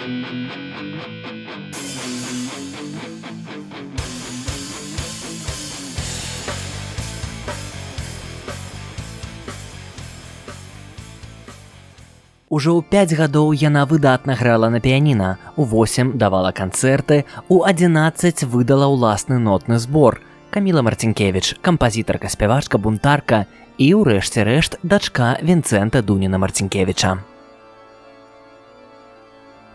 Ужо ў 5 гадоў яна выдатна грала на піяніна, у 8 давала канцэрты, у 11 выдала ўласны нотны збор. Каміла Марцінкевіч, кампазітарка, спявачка, бунтарка і, у рэшце рэшт, дачка Вінцэнта Дуніна Марцінкевіча.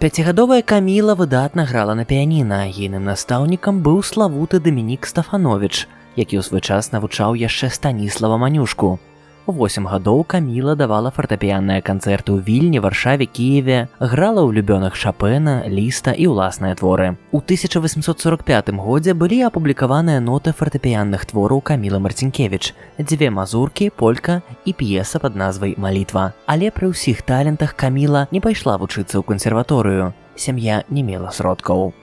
5гадовая Каміла выдатна грала на піяніна. Ейным настаўнікам быў славуты Дамінік Стафановіч, які ў свой час навучаў яшчэ Станіслава Манюшку. У 8 гадоў Каміла давала фартэпіянныя канцэрты ў Вільні, Варшаве, Кіеве, грала ўлюбёных Шапена, Ліста і ўласныя творы. У 1845 годзе былі апублікаваныя ноты фартэпіянных твораў Камілы Марцінкевіч, 2 мазуркі, полька і п'еса пад назвай «Малітва». Але пры ўсіх талентах Каміла не пайшла вучыцца ў кансерваторыю. Сям'я не мела сродкаў.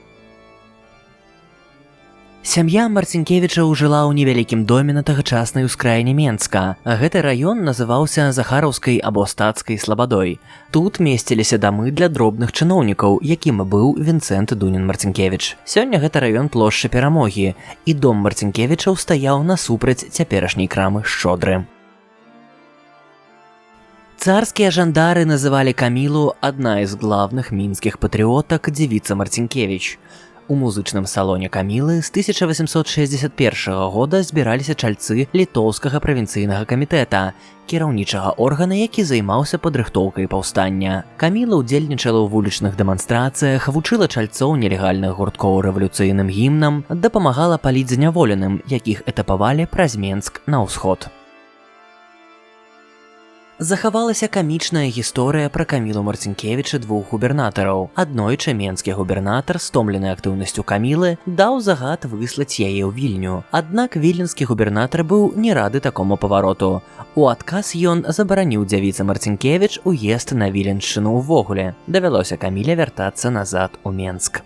Сям'я Марцінкевічаў жыла ў невялікім доме на тагачаснай ускраіне Менска. Гэты раён называўся Захараўскай або Стацкай слабадой. Тут месціліся дамы для дробных чыноўнікаў, якім быў Вінцэнт Дунін Марцінкевіч. Сёння гэта раён плошчы Перамогі, і дом Марцінкевічаў стаяў насупраць цяперашняй крамы Шчодры. Царскія жандары называлі Камілу адна з главных мінскіх патрыётак дзевіца Марцінкевіч. У музычным салоне Камілы з 1861 года збіраліся чальцы літоўскага правінцыйнага камітэта, кіраўнічага органа, які займаўся падрыхтоўкай паўстання. Каміла ўдзельнічала ў вулічных дэманстрацыях, вучыла чальцоў нелегальных гурткоў рэвалюцыйным гімнам, дапамагала палітзняволеным, якіх этапавалі праз Менск на ўсход. Захавалася камічная гісторыя пра Камілу Марцінкевіча двух губернатараў. Аднойчы менскі губернатар, стомлены актыўнасцю Камілы, даў загад выслаць яе ў Вільню. Аднак віленскі губернатар быў не рады такому павароту. У адказ ён забараніў дзявіцы Марцінкевіч уезд на Віленшчыну ўвогуле. Давялося Каміле вяртацца назад у Менск.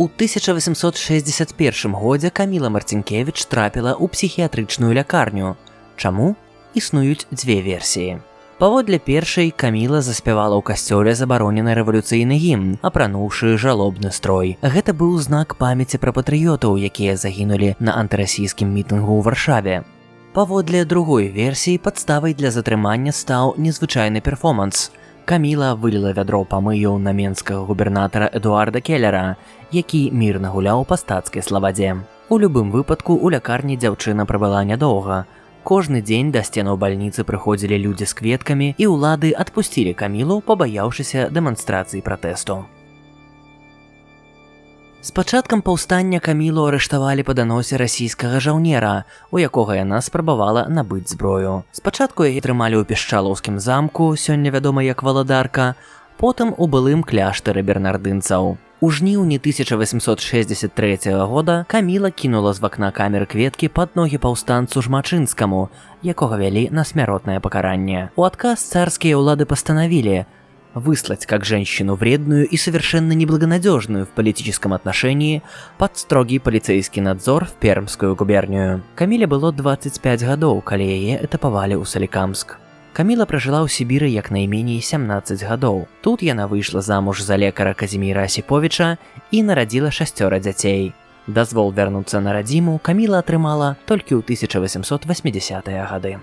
У 1861 годзе Каміла Марцінкевіч трапіла ў псіхіятрычную лякарню. Чаму? Існуюць 2 версіі. Паводле першай, Каміла заспявала ў касцёле забаронены рэвалюцыйны гімн, апрануўшы жалобны строй. Гэта быў знак памяці пра патрыётаў, якія загінулі на антырасійскім мітынгу ў Варшаве. Паводле другой версіі, падставай для затрымання стаў незвычайны перформанс. Каміла выліла вядро памыю на менскага губернатара Эдуарда Келлера, які мірна гуляў па стацкай слабадзе. У любым выпадку у лякарні дзяўчына прабыла нядоўга. Кожны дзень да сценаў бальніцы прыходзілі людзі з кветкамі, і ўлады адпусцілі Камілу, пабаяўшыся дэманстрацыі пратэсту. З пачаткам паўстання Камілу арыштавалі па даносе расійскага жаўнера, у якога яна спрабавала набыць зброю. Спачатку яе трымалі ў Пішчалаўскім замку, сёння вядома як Валадарка, потым у былым кляштары бернардынцаў. У жніўні 1863 года Каміла кінула з вакна камеры кветкі пад ногі паўстанцу Жмачынскаму, якога вялі на смяротнае пакаранне. У адказ царскія ўлады пастанавілі выслать как женщину вредную и совершенно неблагонадежную в политическом отношении под строгий полицейский надзор в Пермскую губернию. Каміле было 25 гадоў, калі яе этапавалі ў Салікамск. Каміла пражыла ў Сібіры як найменей 17 гадоў. Тут яна выйшла замуж за лекара Казіміра Асіповіча і нарадзіла 6 дзяцей. Дазвол вярнуцца на радзіму Каміла атрымала толькі ў 1880-е гады.